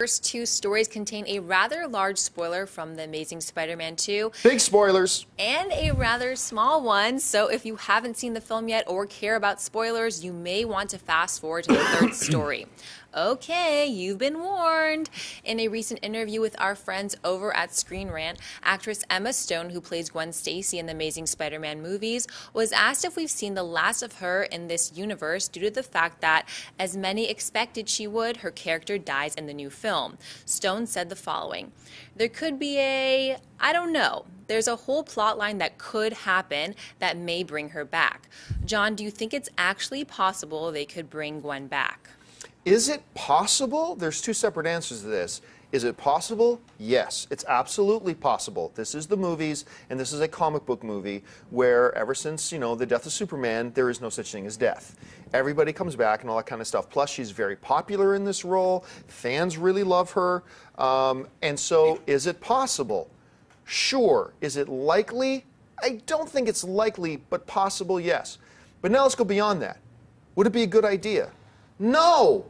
First two stories contain a rather large spoiler from The Amazing Spider-Man 2. Big spoilers. And a rather small one, so if you haven't seen the film yet or care about spoilers, you may want to fast forward to the third story. Okay, you've been warned. In a recent interview with our friends over at Screen Rant, actress Emma Stone, who plays Gwen Stacy in the Amazing Spider-Man movies, was asked if we've seen the last of her in this universe due to the fact that, as many expected she would, her character dies in the new film. Stone said the following: "There could be I don't know. There's a whole plot line that could happen that may bring her back." John, do you think it's actually possible they could bring Gwen back? Is it possible? There's two separate answers to this. Is it possible? Yes, it's absolutely possible. This is the movies, and this is a comic book movie where ever since, the death of Superman, there is no such thing as death. Everybody comes back and all that kind of stuff. Plus, she's very popular in this role. Fans really love her. And so, is it possible? Sure. Is it likely? I don't think it's likely, but possible, yes. But now let's go beyond that. Would it be a good idea? No!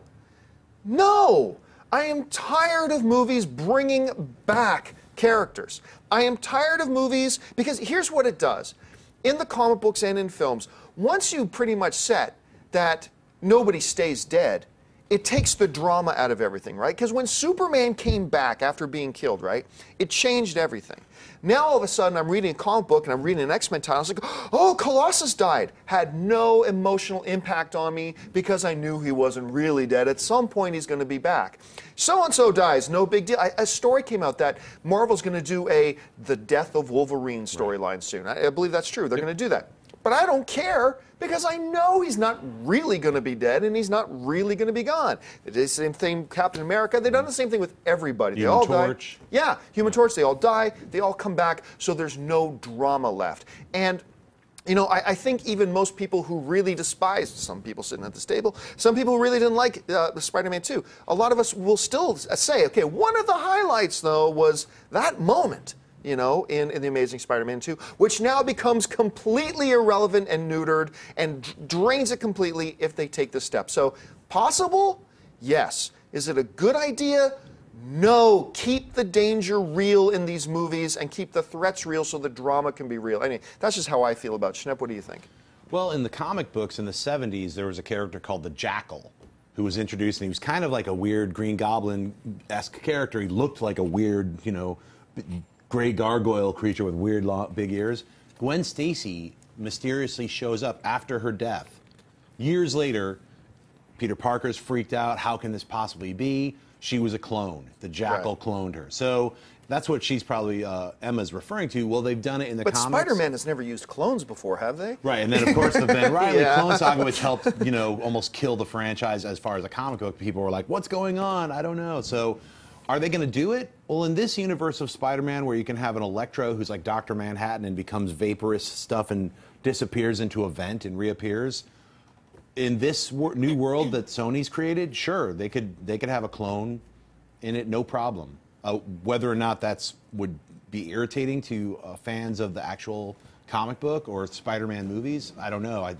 No! I am tired of movies bringing back characters. I am tired of movies because here's what it does. In the comic books and in films, once you pretty much set that nobody stays dead, it takes the drama out of everything, right? Because when Superman came back after being killed, right, it changed everything. Now all of a sudden I'm reading a comic book and I'm reading an X-Men title. I was like, oh, Colossus died. Had no emotional impact on me because I knew he wasn't really dead. At some point he's going to be back. So-and-so dies, no big deal. A story came out that Marvel's going to do the Death of Wolverine storyline soon. I believe that's true. They're going to do that. But I don't care because I know he's not really going to be dead and he's not really going to be gone. It's the same thing, Captain America. They've done the same thing with everybody. They all Torch. Die. Yeah, Human Torch. They all die. They all come back. So there's no drama left. And I think even most people who really despised, some people sitting at this table, some people who really didn't like the Spider-Man 2, a lot of us will still say, okay, one of the highlights, though, was that moment. In The Amazing Spider-Man 2, which now becomes completely irrelevant and neutered and drains it completely if they take this step. So, possible? Yes. Is it a good idea? No. Keep the danger real in these movies and keep the threats real so the drama can be real. I mean, that's just how I feel about it. Schnepp, what do you think? Well, in the comic books in the 70s, there was a character called the Jackal who was introduced, and he was kind of like a weird Green Goblin-esque character. He looked like a weird, gray gargoyle creature with weird big ears. Gwen Stacy mysteriously shows up after her death. Years later, Peter Parker's freaked out. How can this possibly be? She was a clone. The Jackal cloned her. So that's what she's probably, Emma's referring to. Well, they've done it in the comics. But Spider-Man has never used clones before, have they? Right, and then of course the Ben Reilly clone saga, which helped, almost kill the franchise as far as a comic book. People were like, what's going on? I don't know. So are they going to do it? Well, in this universe of Spider-Man where you can have an Electro who's like Dr. Manhattan and becomes vaporous stuff and disappears into a vent and reappears, in this new world that Sony's created, sure, they could have a clone in it, no problem. Whether or not would be irritating to fans of the actual comic book or Spider-Man movies, I don't know.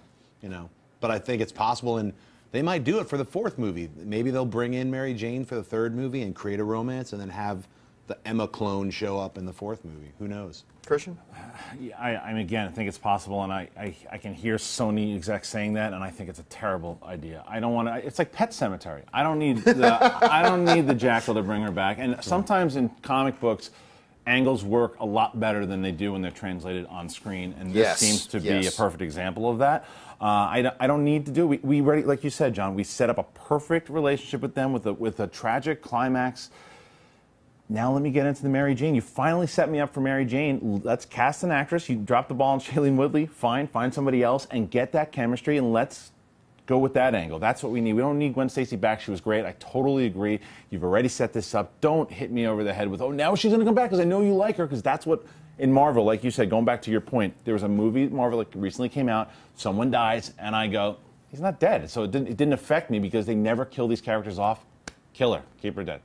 But I think it's possible, and they might do it for the fourth movie. Maybe they'll bring in Mary Jane for the third movie and create a romance and then have the Emma clone show up in the fourth movie. Who knows? Christian? Again, I think it's possible, and I can hear Sony execs saying that, and I think it's a terrible idea. I don't want to. It's like Pet Sematary. I don't need the Jackal to bring her back. And sometimes in comic books, angles work a lot better than they do when they're translated on screen, and this seems to be a perfect example of that. I don't need to do it. We already, like you said, John, we set up a perfect relationship with them with a tragic climax. Now let me get into the Mary Jane. You finally set me up for Mary Jane. Let's cast an actress. You dropped the ball on Shailene Woodley. Fine, find somebody else and get that chemistry, and let's go with that angle. That's what we need. We don't need Gwen Stacy back. She was great. I totally agree. You've already set this up. Don't hit me over the head with, oh, now she's going to come back because I know you like her, because that's what, in Marvel, like you said, going back to your point, there was a movie, Marvel, that recently came out, someone dies, and I go, he's not dead. So it didn't affect me because they never kill these characters off. Kill her. Keep her dead.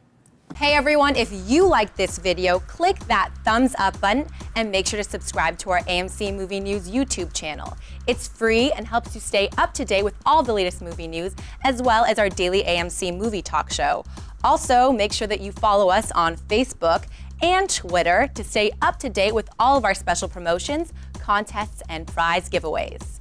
Hey everyone, if you liked this video, click that thumbs up button and make sure to subscribe to our AMC Movie News YouTube channel. It's free and helps you stay up to date with all the latest movie news, as well as our daily AMC movie talk show. Also, make sure that you follow us on Facebook and Twitter to stay up to date with all of our special promotions, contests, and prize giveaways.